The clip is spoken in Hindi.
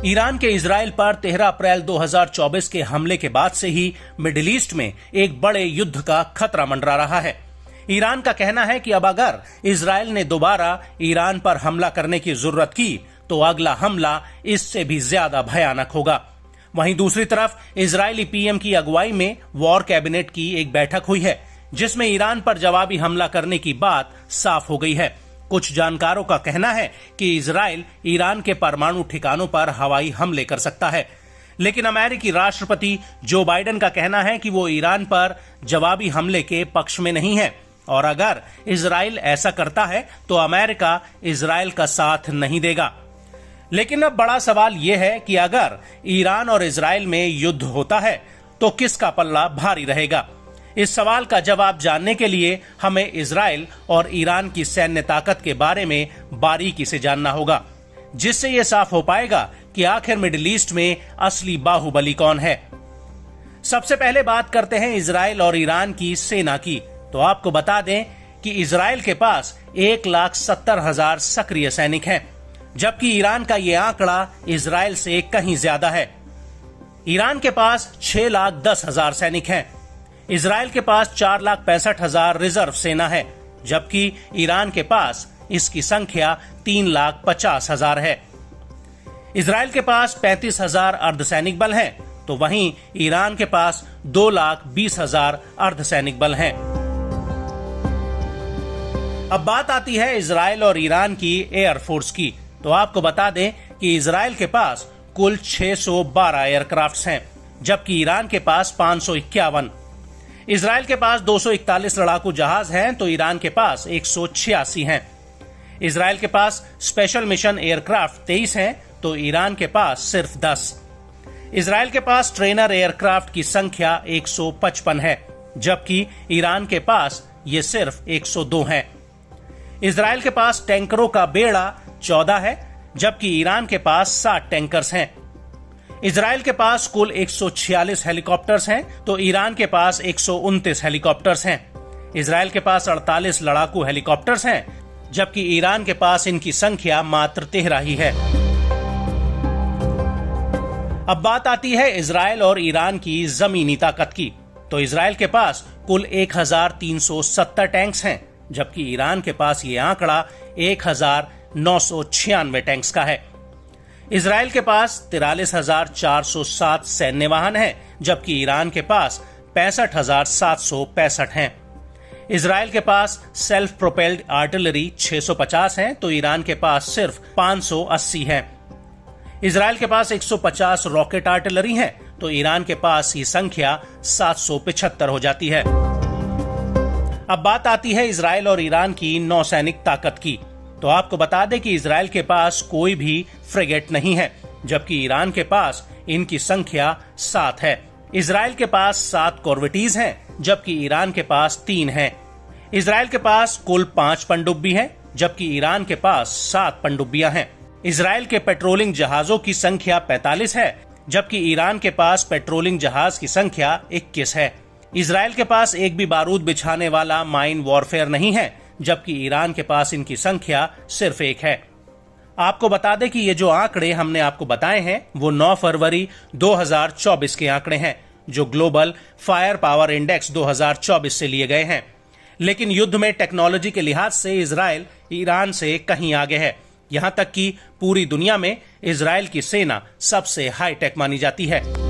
ईरान के इजराइल पर 13 अप्रैल 2024 के हमले के बाद से ही मिडिल ईस्ट में एक बड़े युद्ध का खतरा मंडरा रहा है। ईरान का कहना है कि अब अगर इजराइल ने दोबारा ईरान पर हमला करने की जरूरत की तो अगला हमला इससे भी ज्यादा भयानक होगा। वहीं दूसरी तरफ इजरायली पीएम की अगुवाई में वॉर कैबिनेट की एक बैठक हुई है, जिसमें ईरान पर जवाबी हमला करने की बात साफ हो गई है। कुछ जानकारों का कहना है कि इजराइल ईरान के परमाणु ठिकानों पर हवाई हमले कर सकता है, लेकिन अमेरिकी राष्ट्रपति जो बाइडेन का कहना है कि वो ईरान पर जवाबी हमले के पक्ष में नहीं है और अगर इजराइल ऐसा करता है तो अमेरिका इजराइल का साथ नहीं देगा। लेकिन अब बड़ा सवाल यह है कि अगर ईरान और इजराइल में युद्ध होता है तो किसका पल्ला भारी रहेगा। इस सवाल का जवाब जानने के लिए हमें इजराइल और ईरान की सैन्य ताकत के बारे में बारीकी से जानना होगा, जिससे यह साफ हो पाएगा कि आखिर मिडिल ईस्ट में असली बाहुबली कौन है। सबसे पहले बात करते हैं इजराइल और ईरान की सेना की। तो आपको बता दें कि इजराइल के पास 1,70,000 सक्रिय सैनिक हैं, जबकि ईरान का यह आंकड़ा इजराइल से कहीं ज्यादा है। ईरान के पास 6,10,000 सैनिक हैं। इजराइल के पास 4,65,000 रिजर्व सेना है, जबकि ईरान के पास इसकी संख्या 3,50,000 है। इजराइल के पास 35,000 अर्धसैनिक बल हैं, तो वहीं ईरान के पास 2,20,000 अर्धसैनिक बल हैं। अब बात आती है इजराइल और ईरान की एयरफोर्स की। तो आपको बता दें कि इजराइल के पास कुल 612 एयरक्राफ्ट्स हैं, जबकि ईरान के पास 551। इजराइल के पास 241 लड़ाकू जहाज हैं, तो ईरान के पास 186 हैं। इजराइल के पास स्पेशल मिशन एयरक्राफ्ट 23 हैं, तो ईरान के पास सिर्फ 10। इजराइल के पास ट्रेनर एयरक्राफ्ट की संख्या 155 है, जबकि ईरान के पास ये सिर्फ 102 हैं। इजराइल के पास टैंकरों का बेड़ा 14 है, जबकि ईरान के पास 60 टैंकर्स हैं। इजराइल के पास कुल 146 हेलीकॉप्टर्स हैं, तो ईरान के पास 129 हेलीकॉप्टर्स हैं। इजराइल के पास 48 लड़ाकू हेलीकॉप्टर्स हैं, जबकि ईरान के पास इनकी संख्या मात्र 13 ही है। अब बात आती है इजराइल और ईरान की जमीनी ताकत की। तो इजराइल के पास कुल 1,370 टैंक्स हैं, जबकि ईरान के पास ये आंकड़ा 1,996 टैंक्स का है। इजराइल के पास 43,407 सैन्य वाहन हैं, जबकि ईरान के पास 65,765 हैं। इजराइल के पास सेल्फ प्रोपेल्ड आर्टिलरी 650 हैं, तो ईरान के पास सिर्फ 580 हैं। इजराइल के पास 150 रॉकेट आर्टिलरी हैं, तो ईरान के पास ये संख्या 775 हो जाती है। अब बात आती है इजराइल और ईरान की नौसैनिक ताकत की। तो आपको बता दें कि इजराइल के पास कोई भी फ्रिगेट नहीं है, जबकि ईरान के पास इनकी संख्या 7 है। इजराइल के पास 7 कॉर्वेटीज हैं, जबकि ईरान के पास 3 हैं। इजराइल के पास कुल 5 पनडुब्बी हैं, जबकि ईरान के पास 7 पनडुब्बियां हैं। इजराइल के पेट्रोलिंग जहाजों की संख्या 45 है, जबकि ईरान के पास पेट्रोलिंग जहाज की संख्या 21 है। इजराइल के पास एक भी बारूद बिछाने वाला माइन वॉरफेयर नहीं है, जबकि ईरान के पास इनकी संख्या सिर्फ 1 है। आपको बता दें कि ये जो आंकड़े हमने आपको बताए हैं वो 9 फरवरी 2024 के आंकड़े हैं, जो ग्लोबल फायर पावर इंडेक्स 2024 से लिए गए हैं। लेकिन युद्ध में टेक्नोलॉजी के लिहाज से इजराइल ईरान से कहीं आगे है। यहां तक कि पूरी दुनिया में इजराइल की सेना सबसे हाईटेक मानी जाती है।